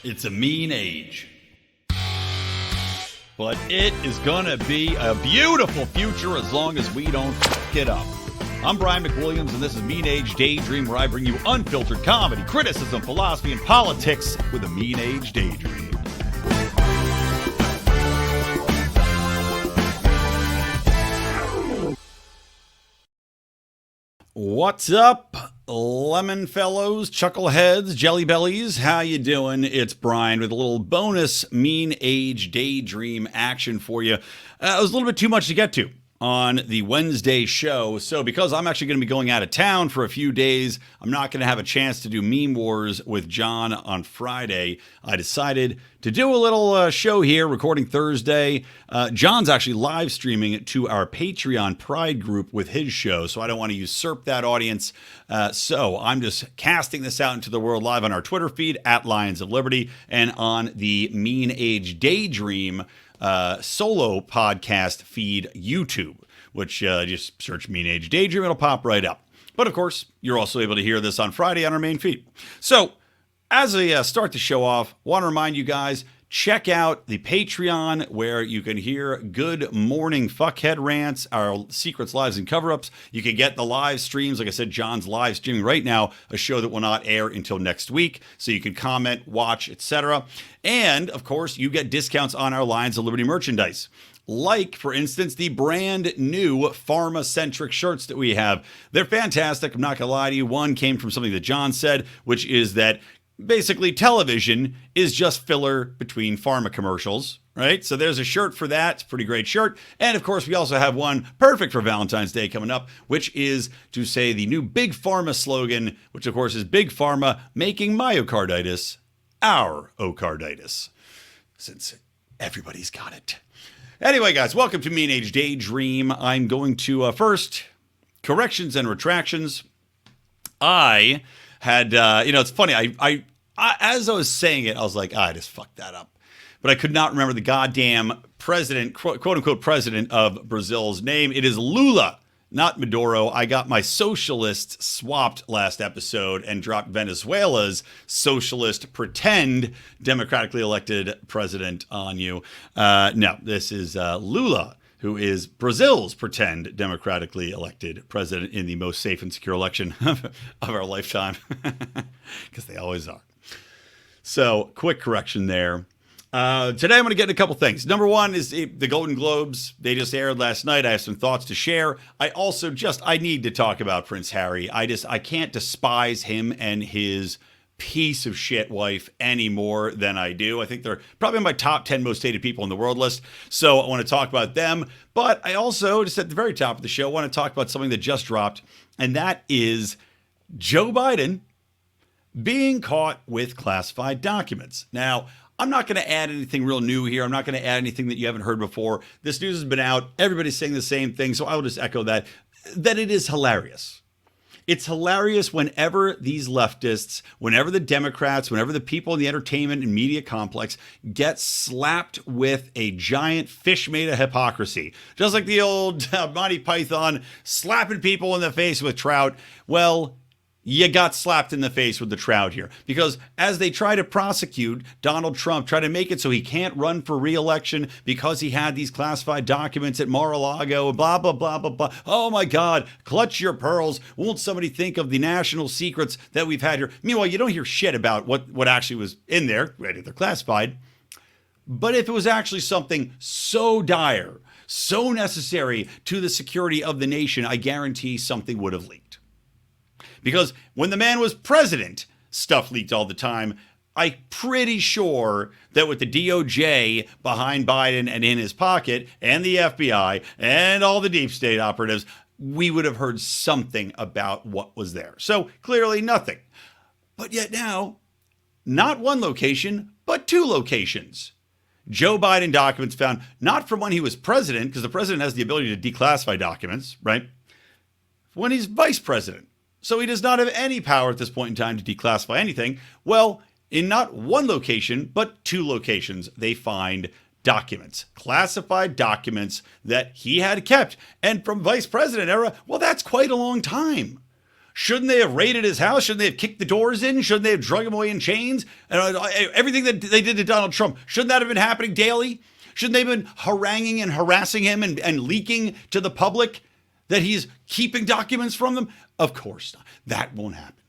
It's a mean age. But it is going to be a beautiful future as long as we don't fuck it up. I'm Brian McWilliams, and this is Mean Age Daydream, where I bring you unfiltered comedy, criticism, philosophy, and politics with a mean age daydream. What's up, lemon fellows, chuckleheads, jelly bellies? How you doing? It's Brian with a little bonus mean age daydream action for you. It was a little bit too much to get to on the Wednesday show. So because I'm actually going to be going out of town for a few days, I'm not going to have a chance to do Meme Wars with John on Friday. I decided to do a little show here, recording Thursday. John's actually live streaming it to our Patreon Pride group with his show, so I don't want to usurp that audience. So I'm just casting this out into the world live on our Twitter feed, at Lions of Liberty, and on the Mean Age Daydream solo podcast feed YouTube, which just search Mean Age Daydream, it'll pop right up. But of course, you're also able to hear this on Friday on our main feed. So as I start the show off, want to remind you guys, check out the Patreon, where you can hear good morning fuckhead rants, our secrets, lives, and cover-ups. You can get the live streams. Like I said, John's live streaming right now a show that will not air until next week, so you can comment, watch, etc. And, of course, you get discounts on our Lions of Liberty merchandise. Like, for instance, the brand new pharma-centric shirts that we have. They're fantastic. I'm not going to lie to you. One came from something that John said, which is that basically television is just filler between pharma commercials, right? So there's a shirt for that. It's a pretty great shirt. And of course, we also have one perfect for Valentine's Day coming up, which is to say the new Big Pharma slogan, which of course is Big Pharma making myocarditis our ocarditis, since everybody's got it. Anyway, guys, welcome to Mean Age Daydream. I'm going to first, corrections and retractions. I had, it's funny. I as I was saying it, I was like, I just fucked that up. But I could not remember the goddamn president, quote unquote president of Brazil's name. It is Lula, not Maduro. I got my socialist swapped last episode and dropped Venezuela's socialist pretend democratically elected president on you. No, this is Lula, who is Brazil's pretend democratically elected president in the most safe and secure election of our lifetime, because they always are. So, quick correction there. Today I'm going to get into a couple things. Number one is the Golden Globes. They just aired last night. I have some thoughts to share. I also I need to talk about Prince Harry. I can't despise him and his piece of shit wife any more than I do. I think they're probably on my top 10 most hated people in the world list. So I want to talk about them. But I also, just at the very top of the show, want to talk about something that just dropped. And that is Joe Biden being caught with classified documents. Now, I'm not going to add anything real new here. I'm not going to add anything that you haven't heard before. This news has been out. Everybody's saying the same thing. So I will just echo that it is hilarious. It's hilarious whenever these leftists, whenever the Democrats, whenever the people in the entertainment and media complex get slapped with a giant fish made of hypocrisy. Just like the old Monty Python slapping people in the face with trout. Well, you got slapped in the face with the trout here, because as they try to prosecute Donald Trump, try to make it so he can't run for re-election because he had these classified documents at Mar-a-Lago, blah, blah, blah, blah, blah. Oh my God, clutch your pearls. Won't somebody think of the national secrets that we've had here? Meanwhile, you don't hear shit about what actually was in there. They're classified. But if it was actually something so dire, so necessary to the security of the nation, I guarantee something would have leaked. Because when the man was president, stuff leaked all the time. I'm pretty sure that with the DOJ behind Biden and in his pocket, and the FBI, and all the deep state operatives, we would have heard something about what was there. So clearly nothing. But yet now, not one location, but two locations. Joe Biden documents found not from when he was president, because the president has the ability to declassify documents, right? When he's vice president. So he does not have any power at this point in time to declassify anything. Well, in not one location, but two locations, they find documents, classified documents that he had kept. And from vice president era, well, that's quite a long time. Shouldn't they have raided his house? Shouldn't they have kicked the doors in? Shouldn't they have drug him away in chains? And everything that they did to Donald Trump, shouldn't that have been happening daily? Shouldn't they have been haranguing and harassing him and leaking to the public that he's keeping documents from them? Of course not. That won't happen.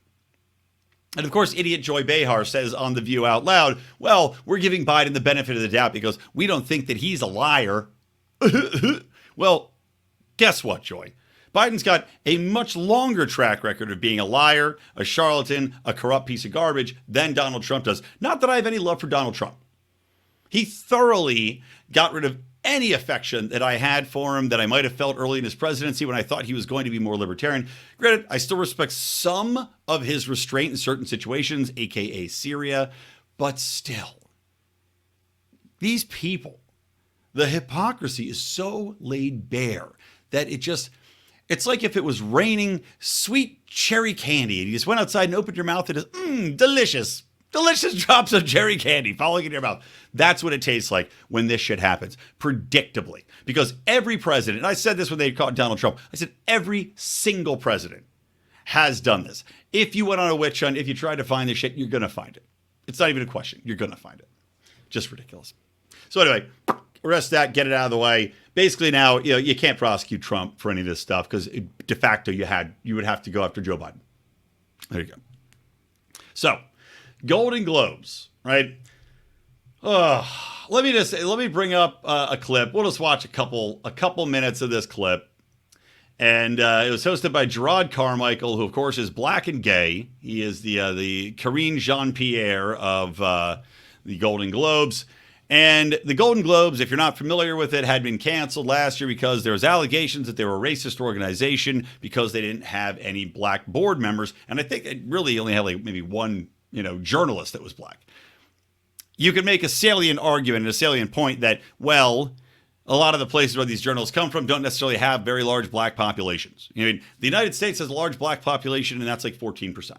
And of course, idiot Joy Behar says on The View out loud, well, we're giving Biden the benefit of the doubt because we don't think that he's a liar. Well, guess what, Joy? Biden's got a much longer track record of being a liar, a charlatan, a corrupt piece of garbage than Donald Trump does. Not that I have any love for Donald Trump. He thoroughly got rid of any affection that I had for him that I might have felt early in his presidency when I thought he was going to be more libertarian. Granted, I still respect some of his restraint in certain situations, aka Syria, but still, these people, the hypocrisy is so laid bare that it's like if it was raining sweet cherry candy and you just went outside and opened your mouth and just, delicious. Delicious drops of cherry candy falling in your mouth. That's what it tastes like when this shit happens, predictably. Because every president, and I said this when they caught Donald Trump, I said every single president has done this. If you went on a witch hunt, if you tried to find this shit, you're going to find it. It's not even a question. You're going to find it. Just ridiculous. So anyway, rest that, get it out of the way. Basically now, you can't prosecute Trump for any of this stuff because de facto you would have to go after Joe Biden. There you go. So, Golden Globes, right? Let me bring up a clip. We'll just watch a couple minutes of this clip. And it was hosted by Gerard Carmichael, who of course is black and gay. He is the Karine Jean-Pierre of the Golden Globes. And the Golden Globes, if you're not familiar with it, had been canceled last year because there was allegations that they were a racist organization because they didn't have any black board members. And I think it really only had like maybe one, journalist that was black. You could make a salient argument and a salient point that, well, a lot of the places where these journalists come from don't necessarily have very large black populations. The United States has a large black population, and that's like 14%.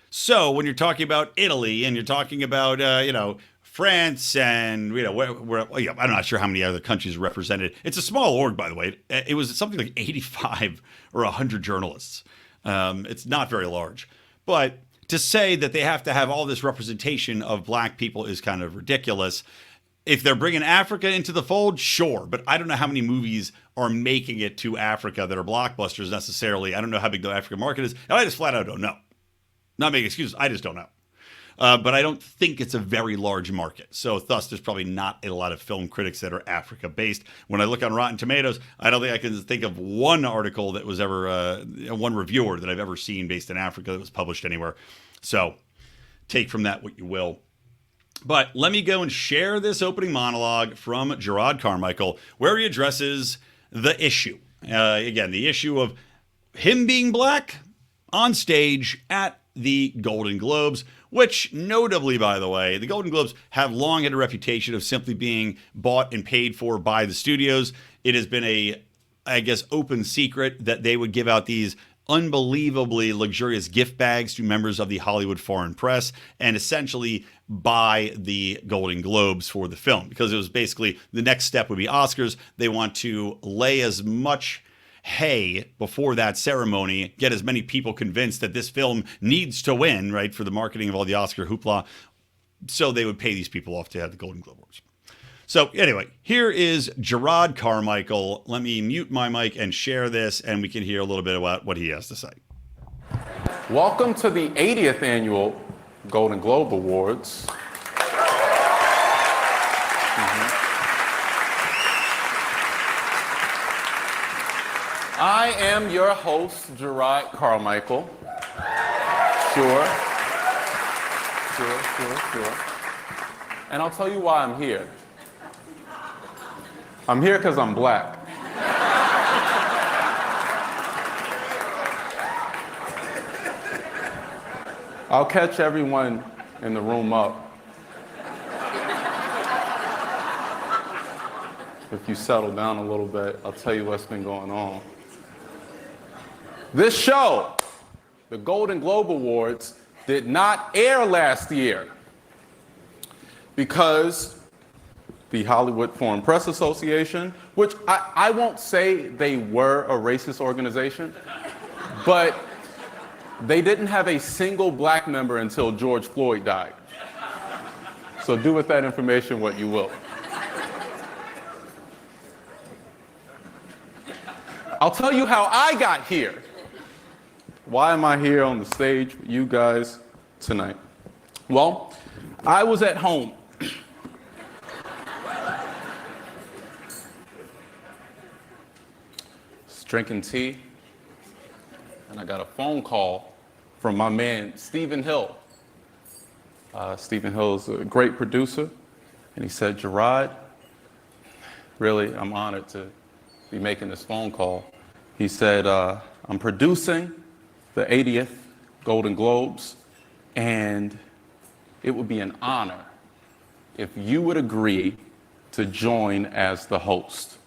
So when you're talking about Italy and you're talking about, France and, I'm not sure how many other countries are represented. It's a small org, by the way. It was something like 85 or 100 journalists. It's not very large. But to say that they have to have all this representation of black people is kind of ridiculous. If they're bringing Africa into the fold, sure. But I don't know how many movies are making it to Africa that are blockbusters necessarily. I don't know how big the African market is. And I just flat out don't know. Not making excuses. I just don't know. But I don't think it's a very large market. So thus, there's probably not a lot of film critics that are Africa-based. When I look on Rotten Tomatoes, I don't think I can think of one article that was ever, one reviewer that I've ever seen based in Africa that was published anywhere. So take from that what you will. But let me go and share this opening monologue from Gerard Carmichael, where he addresses the issue. Again, the issue of him being black on stage at the Golden Globes, which notably, by the way, the Golden Globes have long had a reputation of simply being bought and paid for by the studios. It has been open secret that they would give out these unbelievably luxurious gift bags to members of the Hollywood foreign press and essentially buy the Golden Globes for the film, because it was basically the next step would be Oscars. They want to lay as much hay before that ceremony, get as many people convinced that this film needs to win, right, for the marketing of all the Oscar hoopla. So they would pay these people off to have the Golden Globe Awards. So anyway, here is Gerard Carmichael. Let me mute my mic and share this, and we can hear a little bit about what he has to say. Welcome to the 80th annual Golden Globe Awards. I am your host, Gerard Carmichael. Sure. And I'll tell you why I'm here. I'm here because I'm black. I'll catch everyone in the room up if you settle down a little bit. I'll tell you what's been going on. This show, the Golden Globe Awards, did not air last year because the Hollywood Foreign Press Association, which I won't say they were a racist organization, but They didn't have a single black member until George Floyd died. So do with that information what you will. I'll tell you how I got here. Why am I here on the stage with you guys tonight? Well, I was at home. Drinking tea, and I got a phone call from my man, Stephen Hill. Stephen Hill is a great producer, and he said, Gerard, really, I'm honored to be making this phone call. He said, I'm producing the 80th Golden Globes, and it would be an honor if you would agree to join as the host.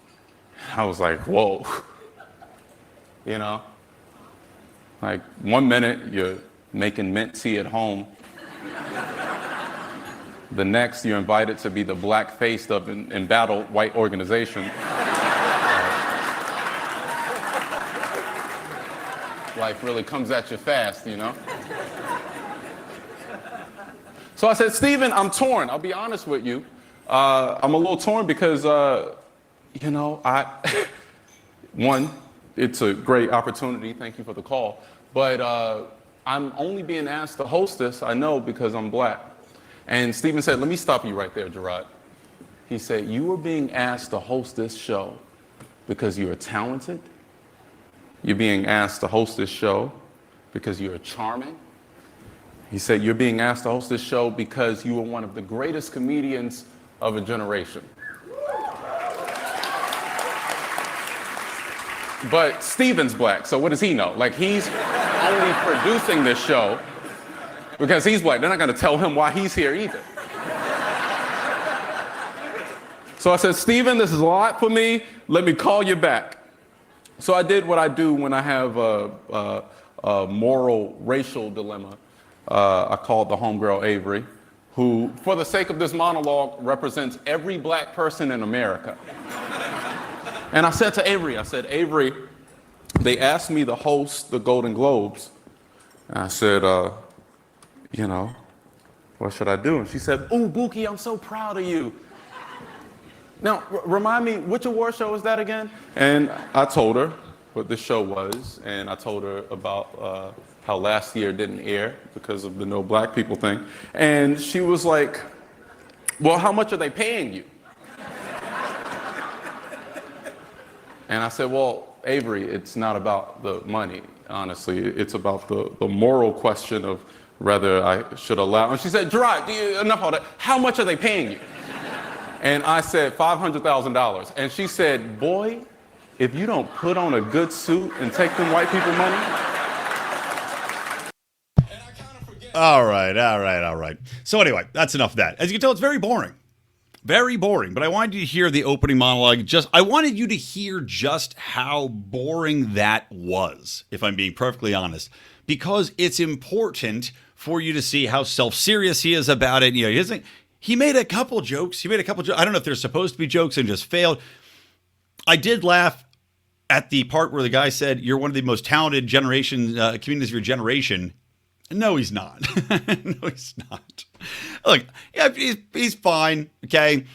I was like, whoa. You know, like 1 minute you're making mint tea at home. The next you're invited to be the black face of an embattled white organization. Life really comes at you fast, you know? So I said, Stephen, I'm torn. I'll be honest with you. I'm a little torn because, you know, one, it's a great opportunity. Thank you for the call. But I'm only being asked to host this, I know, because I'm black. And Stephen said, let me stop you right there, Gerard. He said, you are being asked to host this show because you are talented. You're being asked to host this show because you're charming. He said, you're being asked to host this show because you are one of the greatest comedians of a generation. But Stephen's black, so what does he know? Like, he's only producing this show because he's black. They're not going to tell him why he's here either. So I said, Stephen, this is a lot for me. Let me call you back. So I did what I do when I have a moral, racial dilemma. I called the homegirl Avery, who, for the sake of this monologue, represents every black person in America. And I said to Avery, Avery, they asked me to host the Golden Globes. And I said, you know, what should I do? And she said, ooh, Buki, I'm so proud of you. Now, remind me, which award show was that again? And I told her what the show was, and I told her about how last year didn't air because of the no black people thing. And she was like, well, how much are they paying you? And I said, well, Avery, it's not about the money, honestly. It's about the moral question of whether I should allow. And she said, Gerard, enough of that. How much are they paying you? And I said, $500,000. And she said, boy, if you don't put on a good suit and take them white people money. All right. So anyway, that's enough of that. As you can tell, it's very boring. Very boring, but I wanted you to hear the opening monologue. I wanted you to hear just how boring that was, if I'm being perfectly honest, because it's important for you to see how self-serious he is about it. You know, he made a couple jokes. I don't know if they're supposed to be jokes and just failed. I did laugh at the part where the guy said, you're one of the most talented communities of your generation. No, he's not. No, he's not. Look, yeah, he's fine, okay?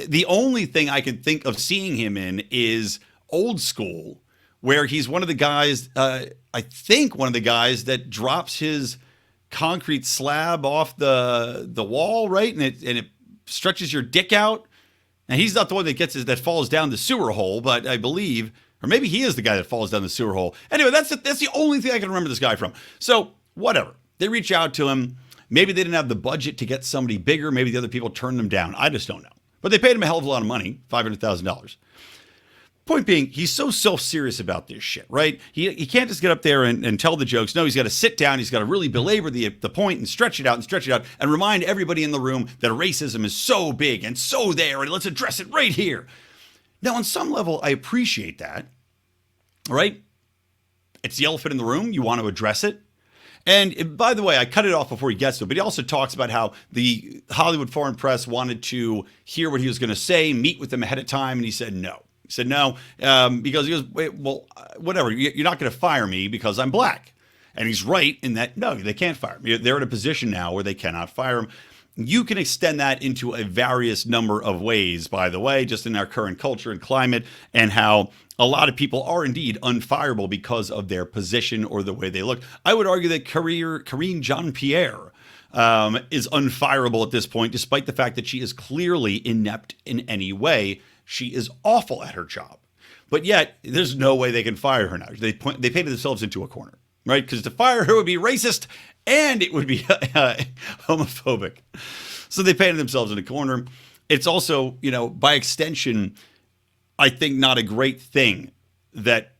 The only thing I could think of seeing him in is Old School, where he's one of the guys, I think one of the guys that drops his concrete slab off the wall, right? And it stretches your dick out. And he's not the one that falls down the sewer hole, but I believe, or maybe he is the guy that falls down the sewer hole. Anyway, that's the only thing I can remember this guy from. So, whatever. They reach out to him. Maybe they didn't have the budget to get somebody bigger. Maybe the other people turned them down. I just don't know. But they paid him a hell of a lot of money, $500,000. Point being, he's so self-serious about this shit, right? He can't just get up there and tell the jokes. No, he's got to sit down. He's got to really belabor the point and stretch it out and remind everybody in the room that racism is so big and so there, and let's address it right here. Now, on some level, I appreciate that, right? It's the elephant in the room. You want to address it. And by the way, I cut it off before he gets to it, but he also talks about how the Hollywood Foreign Press wanted to hear what he was going to say, meet with him ahead of time, and he said no. He said no because he goes, well, whatever, you're not going to fire me because I'm black. And he's right in that, no, they can't fire him. They're in a position now where they cannot fire him. You can extend that into a various number of ways, by the way, just in our current culture and climate, and how a lot of people are indeed unfireable because of their position or the way they look. I would argue that Karine Jean-Pierre is unfireable at this point, despite the fact that she is clearly inept in any way. She is awful at her job. But yet, there's no way they can fire her now. They painted themselves into a corner, right? Because to fire her would be racist and it would be homophobic. So they painted themselves in a corner. It's also, by extension, I think not a great thing that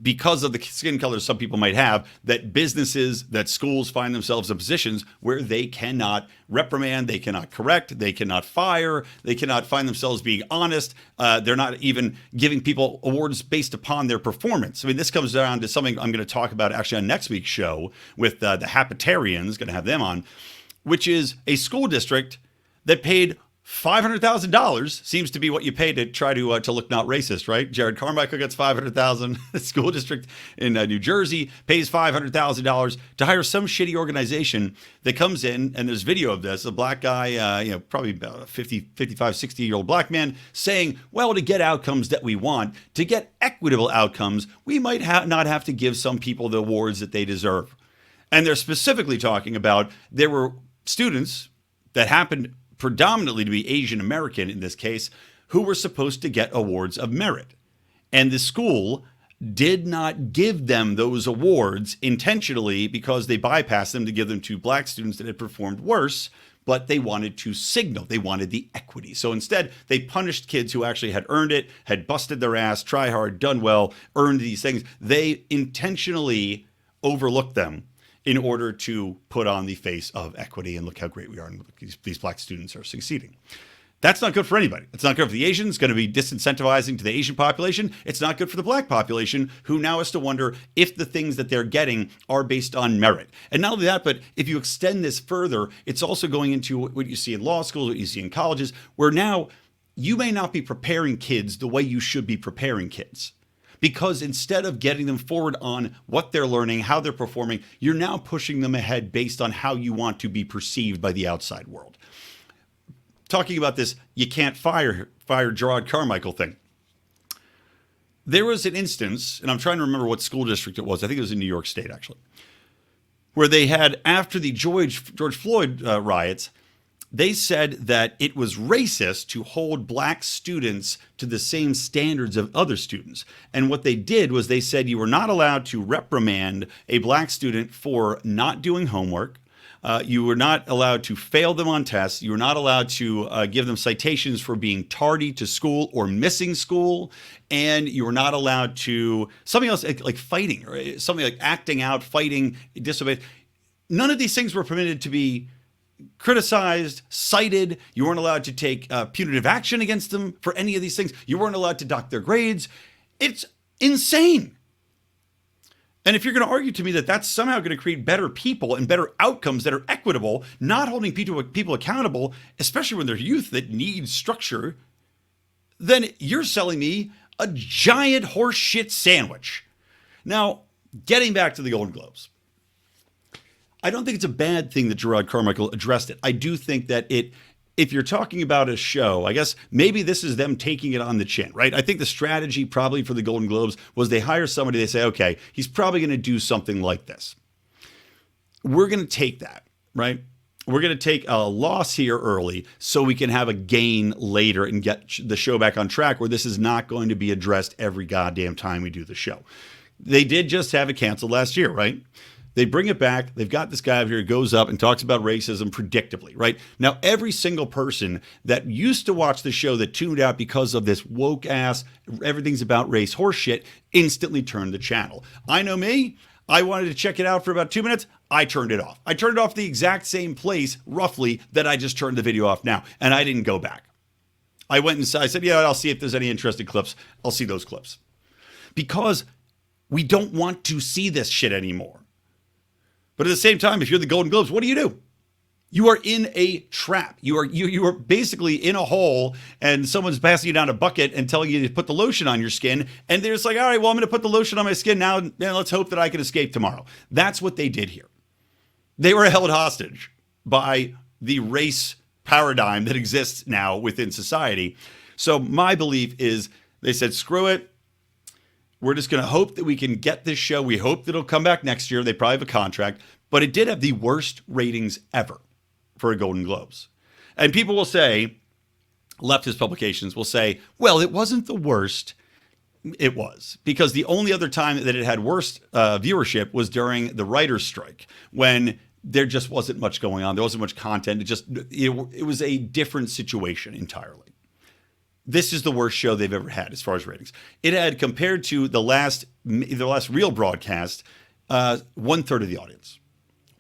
because of the skin color some people might have, that businesses, that schools find themselves in positions where they cannot reprimand, they cannot correct, they cannot fire, they cannot find themselves being honest. They're not even giving people awards based upon their performance. I mean, this comes down to something I'm going to talk about actually on next week's show with the Hapitarians, going to have them on, which is a school district that paid $500,000 seems to be what you pay to try to look not racist, right? Jared Carmichael gets $500,000. The school district in New Jersey pays $500,000 to hire some shitty organization that comes in, and there's video of this, a black guy, probably about a 50, 55, 60-year-old black man saying, well, to get outcomes that we want, to get equitable outcomes, we might not have to give some people the awards that they deserve. And they're specifically talking about there were students that happened predominantly to be Asian American in this case, who were supposed to get awards of merit. And the school did not give them those awards intentionally because they bypassed them to give them to black students that had performed worse, but they wanted to signal. They wanted the equity. So instead, they punished kids who actually had earned it, had busted their ass, try hard, done well, earned these things. They intentionally overlooked them in order to put on the face of equity and look how great we are and these black students are succeeding. That's not good for anybody. It's not good for the Asians. It's going to be disincentivizing to the Asian population. It's not good for the black population, who now has to wonder if the things that they're getting are based on merit. And not only that, but if you extend this further, it's also going into what you see in law schools, what you see in colleges, where now you may not be preparing kids the way you should be preparing kids. Because instead of getting them forward on what they're learning, how they're performing, you're now pushing them ahead based on how you want to be perceived by the outside world. Talking about this, you can't fire Gerard Carmichael thing. There was an instance, and I'm trying to remember what school district it was. I think it was in New York State, actually, where they had, after the George Floyd riots, they said that it was racist to hold black students to the same standards of other students. And what they did was they said you were not allowed to reprimand a black student for not doing homework. You were not allowed to fail them on tests. You were not allowed to give them citations for being tardy to school or missing school. And you were not allowed to, something else like fighting, or something like acting out, fighting, disobeying. None of these things were permitted to be criticized, cited. You weren't allowed to take punitive action against them for any of these things. You weren't allowed to dock their grades. It's insane. And if you're going to argue to me that that's somehow going to create better people and better outcomes that are equitable, not holding people accountable, especially when they're youth that need structure, then you're selling me a giant horse shit sandwich. Now, getting back to the Golden Globes. I don't think it's a bad thing that Gerard Carmichael addressed it. I do think that if you're talking about a show, I guess maybe this is them taking it on the chin, right? I think the strategy probably for the Golden Globes was they hire somebody, they say, okay, he's probably going to do something like this. We're going to take that, right? We're going to take a loss here early so we can have a gain later and get the show back on track, where this is not going to be addressed every goddamn time we do the show. They did just have it canceled last year, right? They bring it back. They've got this guy over here who goes up and talks about racism predictably, right? Now, every single person that used to watch the show that tuned out because of this woke ass, everything's about race horseshit, instantly turned the channel. I know me. I wanted to check it out for about 2 minutes. I turned it off. I turned it off the exact same place, roughly, that I just turned the video off now. And I didn't go back. I went and I said, yeah, I'll see if there's any interesting clips. I'll see those clips. Because we don't want to see this shit anymore. But at the same time, if you're the Golden Globes, what do? You are in a trap. You are basically in a hole, and someone's passing you down a bucket and telling you to put the lotion on your skin, and they're just like, all right, well, I'm going to put the lotion on my skin now, and let's hope that I can escape tomorrow. That's what they did here. They were held hostage by the race paradigm that exists now within society. So my belief is they said, screw it. We're just going to hope that we can get this show. We hope that it'll come back next year. They probably have a contract, but it did have the worst ratings ever for a Golden Globes. And people will say, leftist publications will say, well, it wasn't the worst. It was, because the only other time that it had worst viewership was during the writer's strike, when there just wasn't much going on. There wasn't much content. It was a different situation entirely. This is the worst show they've ever had as far as ratings. It had, compared to the last real broadcast, 1/3 of the audience.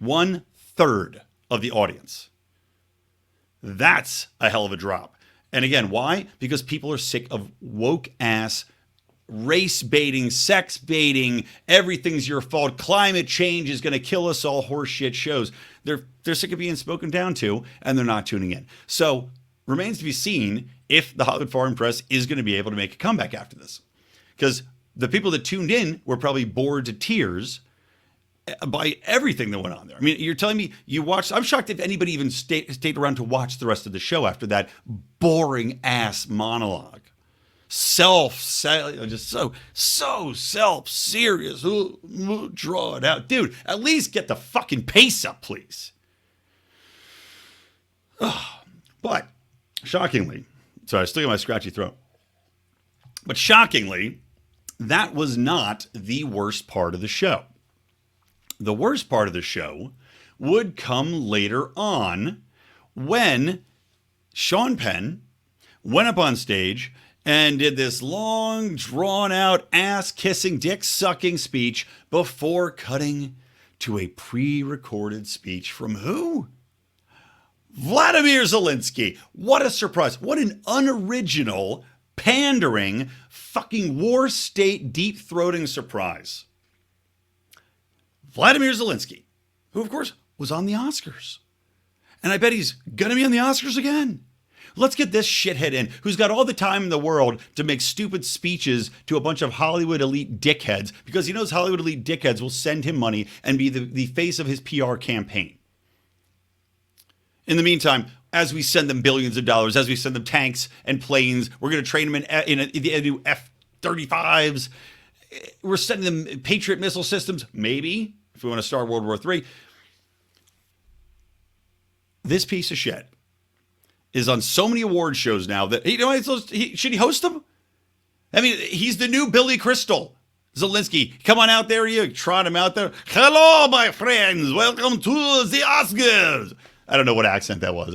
1/3 of the audience. That's a hell of a drop. And again, why? Because people are sick of woke ass race baiting, sex baiting, everything's your fault, climate change is going to kill us all, horseshit shows. They're sick of being spoken down to, and they're not tuning in. So remains to be seen if the Hollywood Foreign Press is going to be able to make a comeback after this. Because the people that tuned in were probably bored to tears by everything that went on there. I mean, you're telling me you watched. I'm shocked if anybody even stayed around to watch the rest of the show after that boring ass monologue. Just so self-serious. Draw it out. Dude, at least get the fucking pace up, please. But shockingly, sorry, I still got my scratchy throat. But shockingly, that was not the worst part of the show. The worst part of the show would come later on when Sean Penn went up on stage and did this long, drawn-out, ass-kissing, dick-sucking speech before cutting to a pre-recorded speech from who? Volodymyr Zelensky. What a surprise. What an unoriginal, pandering, fucking war state, deep-throating surprise. Volodymyr Zelensky, who, of course, was on the Oscars. And I bet he's going to be on the Oscars again. Let's get this shithead in, who's got all the time in the world to make stupid speeches to a bunch of Hollywood elite dickheads, because he knows Hollywood elite dickheads will send him money and be the face of his PR campaign. In the meantime, as we send them billions of dollars, as we send them tanks and planes, we're going to train them in new F-35s. We're sending them Patriot missile systems, maybe, if we want to start World War III. This piece of shit is on so many award shows now that, you know, should he host them? I mean, he's the new Billy Crystal. Zelensky, come on out there, you trot him out there. Hello, my friends. Welcome to the Oscars. I don't know what accent that was.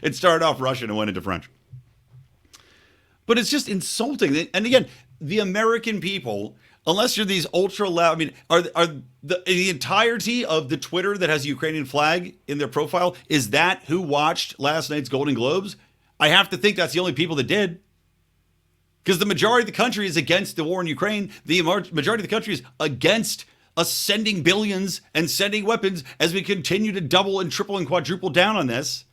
It started off Russian and went into French. But it's just insulting. And again, the American people, unless you're these ultra loud, I mean, are the entirety of the Twitter that has a Ukrainian flag in their profile, is that who watched last night's Golden Globes? I have to think that's the only people that did. Because the majority of the country is against the war in Ukraine. The majority of the country is against us sending billions and sending weapons as we continue to double and triple and quadruple down on this.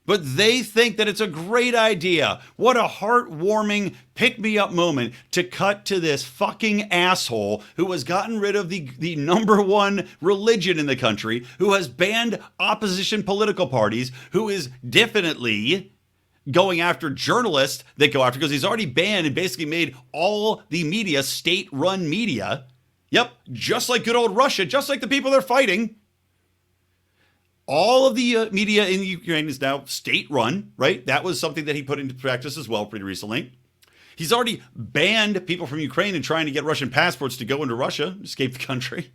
But they think that it's a great idea. What a heartwarming pick-me-up moment to cut to this fucking asshole who has gotten rid of the number one religion in the country, who has banned opposition political parties, who is definitely going after journalists that go after, because he's already banned and basically made all the media state-run media. Yep, just like good old Russia, just like the people they're fighting. All of the media in Ukraine is now state-run, right? That was something that he put into practice as well pretty recently. He's already banned people from Ukraine and trying to get Russian passports to go into Russia, escape the country.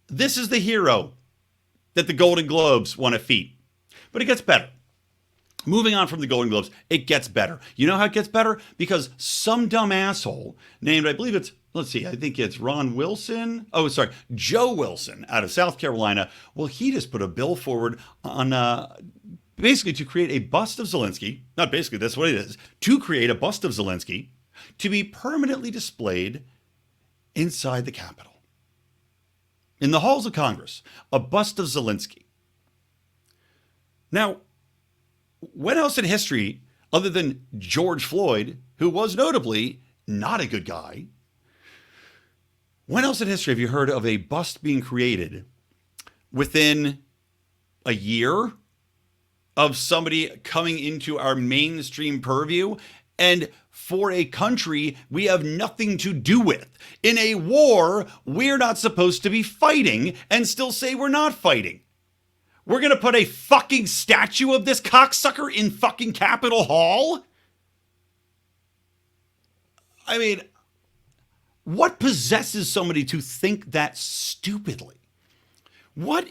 This is the hero that the Golden Globes want to feed. But it gets better. Moving on from the Golden Globes, it gets better. You know how it gets better? Because some dumb asshole named, I believe it's, let's see, I think it's Joe Wilson out of South Carolina. Well, he just put a bill forward on basically to create a bust of Zelensky. Not basically, that's what it is. To create a bust of Zelensky to be permanently displayed inside the Capitol. in the halls of Congress, a bust of Zelensky. Now, when else in history, other than George Floyd, who was notably not a good guy, when else in history have you heard of a bust being created within a year of somebody coming into our mainstream purview and for a country we have nothing to do with? In a war we're not supposed to be fighting and still say we're not fighting. We're going to put a fucking statue of this cocksucker in fucking Capitol Hall? I mean, what possesses somebody to think that stupidly? What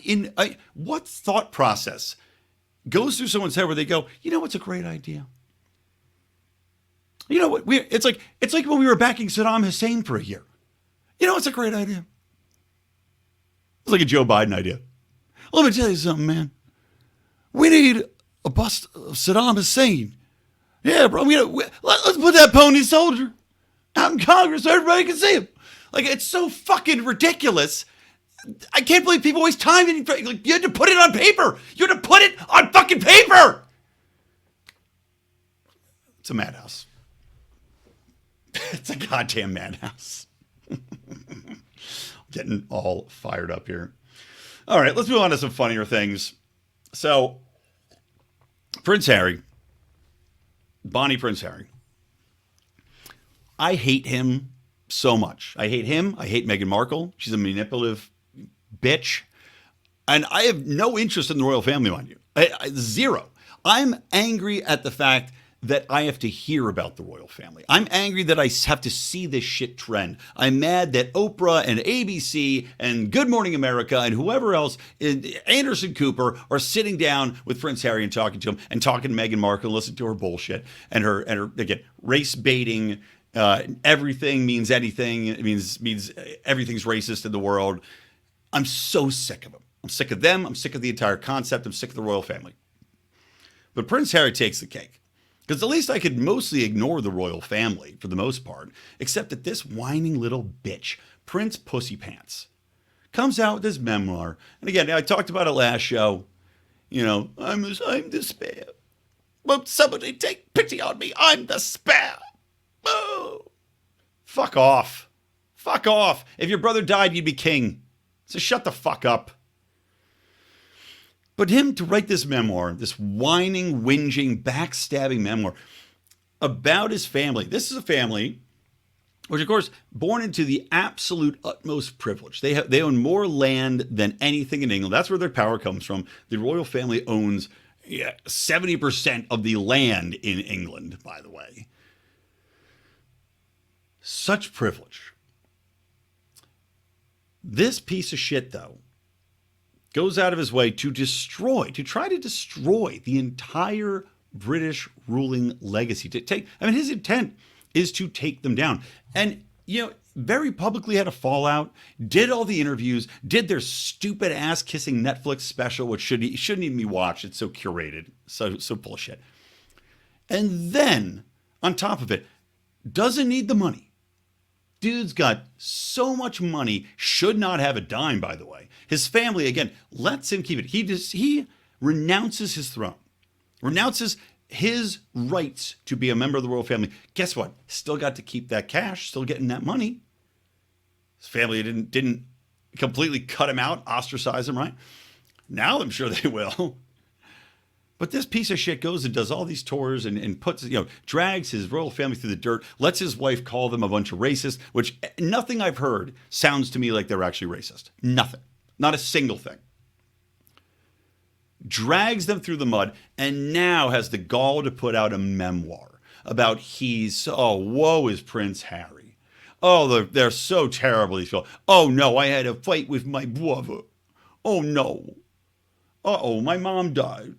thought process goes through someone's head where they go, you know what's a great idea? You know what? It's like when we were backing Saddam Hussein for a year. You know what's a great idea? It's like a Joe Biden idea. Let me tell you something, man. We need a bust of Saddam Hussein. Yeah, bro. Let's put that pony soldier out in Congress so everybody can see him. Like, it's so fucking ridiculous. I can't believe people waste time. You had to put it on paper. You had to put it on fucking paper. It's a madhouse. It's a goddamn madhouse. Getting all fired up here. All right, let's move on to some funnier things. So, Prince Harry, Bonnie Prince Harry. I hate him so much. I hate him. I hate Meghan Markle. She's a manipulative bitch. And I have no interest in the royal family, mind you. Zero. I'm angry at the fact that I have to hear about the royal family. I'm angry that I have to see this shit trend. I'm mad that Oprah and ABC and Good Morning America and whoever else, Anderson Cooper, are sitting down with Prince Harry and talking to him and talking to Meghan Markle and listening to her bullshit and her again, race baiting. Everything means anything. It means everything's racist in the world. I'm so sick of them. I'm sick of them. I'm sick of the entire concept. I'm sick of the royal family. But Prince Harry takes the cake. Because at least I could mostly ignore the royal family for the most part, except that this whining little bitch, Prince Pussy Pants, comes out with his memoir. And again, I talked about it last show. You know, I'm despair. Well, somebody take pity on me. I'm despair. Oh. Fuck off. Fuck off. If your brother died, you'd be king. So shut the fuck up. But him to write this memoir, this whining, whinging, backstabbing memoir about his family. This is a family which, of course, born into the absolute utmost privilege. They own more land than anything in England. That's where their power comes from. The royal family owns 70% of the land in England, by the way. Such privilege. This piece of shit, though, goes out of his way to try to destroy the entire British ruling legacy. His intent is to take them down. And, very publicly had a fallout, did all the interviews, did their stupid ass kissing Netflix special, which shouldn't even be watched. It's so curated, so bullshit. And then, on top of it, doesn't need the money. Dude's got so much money, should not have a dime, by the way. His family, again, lets him keep it. He renounces his throne, renounces his rights to be a member of the royal family. Guess what? Still got to keep that cash, still getting that money. His family didn't completely cut him out, ostracize him, right? Now I'm sure they will. But this piece of shit goes and does all these tours and puts, drags his royal family through the dirt, lets his wife call them a bunch of racists, which nothing I've heard sounds to me like they're actually racist. Nothing. Not a single thing. Drags them through the mud and now has the gall to put out a memoir about woe is Prince Harry. Oh, they're so terribly feel. Oh no, I had a fight with my brother. Oh no. Uh-oh, my mom died.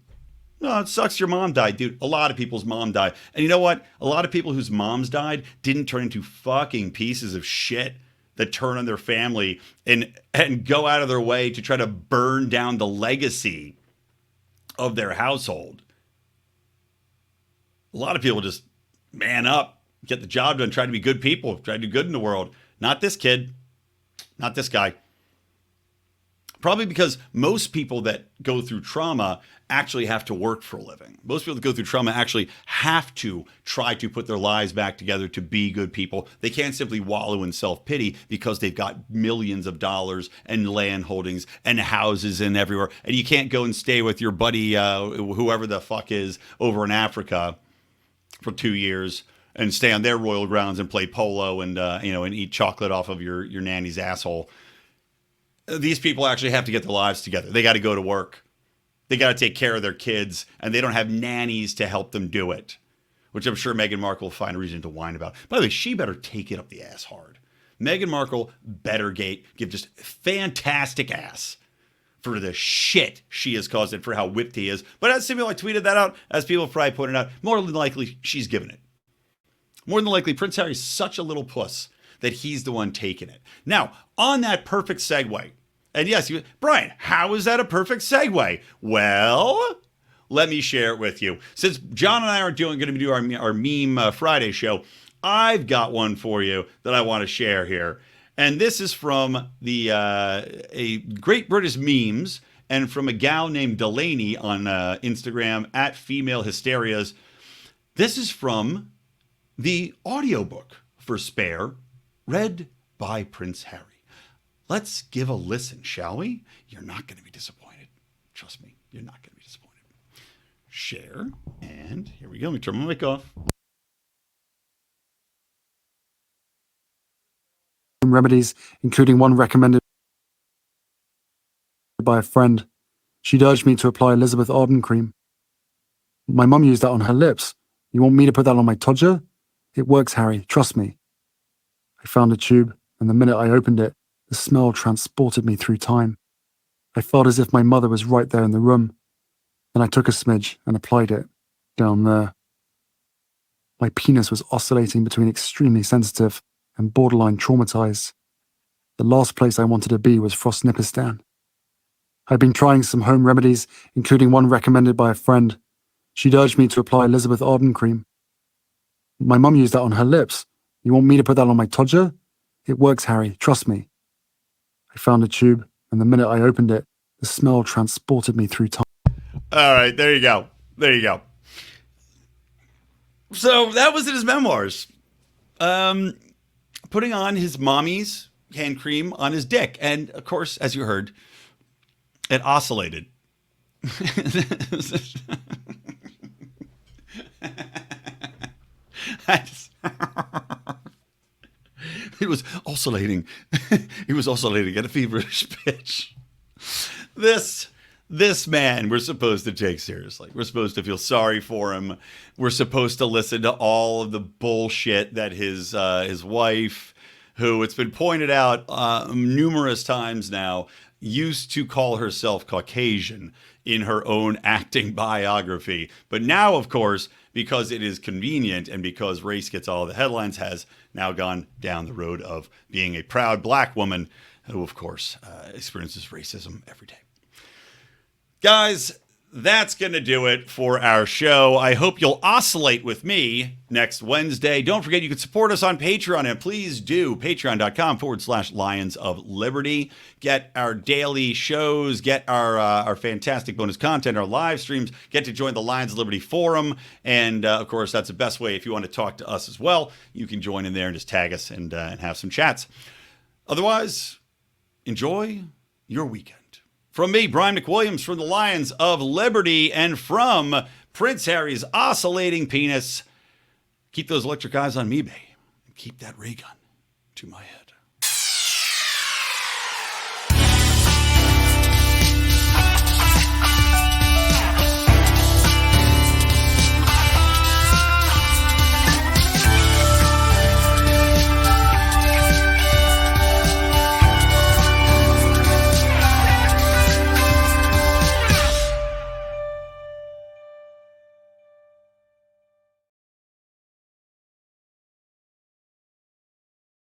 No, it sucks your mom died, dude. A lot of people's mom died. And you know what? A lot of people whose moms died didn't turn into fucking pieces of shit that turn on their family and go out of their way to try to burn down the legacy of their household. A lot of people just man up, get the job done, try to be good people, try to do good in the world. Not this kid. Not this guy. Probably because most people that go through trauma actually have to work for a living. Most people that go through trauma actually have to try to put their lives back together to be good people. They can't simply wallow in self-pity because they've got millions of dollars and land holdings and houses and everywhere. And you can't go and stay with your buddy, whoever the fuck is, over in Africa for 2 years and stay on their royal grounds and play polo and and eat chocolate off of your nanny's asshole. These people actually have to get their lives together. They got to go to work. They got to take care of their kids, and they don't have nannies to help them do it, which I'm sure Meghan Markle will find a reason to whine about. By the way, she better take it up the ass hard. Meghan Markle better give just fantastic ass for the shit she has caused and for how whipped he is. But as people tweeted that out, as people have probably pointed out, more than likely she's given it. More than likely, Prince Harry's such a little puss that he's the one taking it. Now, on that perfect segue, and yes, Brian, how is that a perfect segue? Well, let me share it with you. Since John and I are going to do our Meme Friday show, I've got one for you that I want to share here. And this is from a Great British Memes and from a gal named Delaney on Instagram at Female Hysterias. This is from the audiobook for Spare, read by Prince Harry. Let's give a listen, shall we? You're not going to be disappointed. Trust me, you're not going to be disappointed. Share, and here we go. Let me turn my mic off. Remedies, including one recommended by a friend. She'd urged me to apply Elizabeth Arden cream. My mum used that on her lips. You want me to put that on my todger? It works, Harry. Trust me. I found a tube, and the minute I opened it, the smell transported me through time. I felt as if my mother was right there in the room. Then I took a smidge and applied it, down there. My penis was oscillating between extremely sensitive and borderline traumatized. The last place I wanted to be was Frostnipistan. I'd been trying some home remedies, including one recommended by a friend. She'd urged me to apply Elizabeth Arden cream. My mum used that on her lips. You want me to put that on my todger? It works, Harry. Trust me. I found a tube, and the minute I opened it, the smell transported me through time. All right, there you go. There you go. So that was in his memoirs. Putting on his mommy's hand cream on his dick. And, of course, as you heard, it oscillated. It was oscillating. He was oscillating at a feverish pitch. This man we're supposed to take seriously. We're supposed to feel sorry for him. We're supposed to listen to all of the bullshit that his wife, who it's been pointed out numerous times now, used to call herself Caucasian in her own acting biography. But now, of course, because it is convenient and because race gets all the headlines, has now gone down the road of being a proud black woman who, of course, experiences racism every day. Guys, that's going to do it for our show. I hope you'll oscillate with me next Wednesday. Don't forget you can support us on Patreon, and please do. Patreon.com/Lions of Liberty. Get our daily shows, get our fantastic bonus content, our live streams, get to join the Lions of Liberty Forum. And, of course, that's the best way if you want to talk to us as well. You can join in there and just tag us and have some chats. Otherwise, enjoy your weekend. From me, Brian McWilliams, from the Lions of Liberty, and from Prince Harry's oscillating penis, keep those electric eyes on me, babe, and keep that ray gun to my head.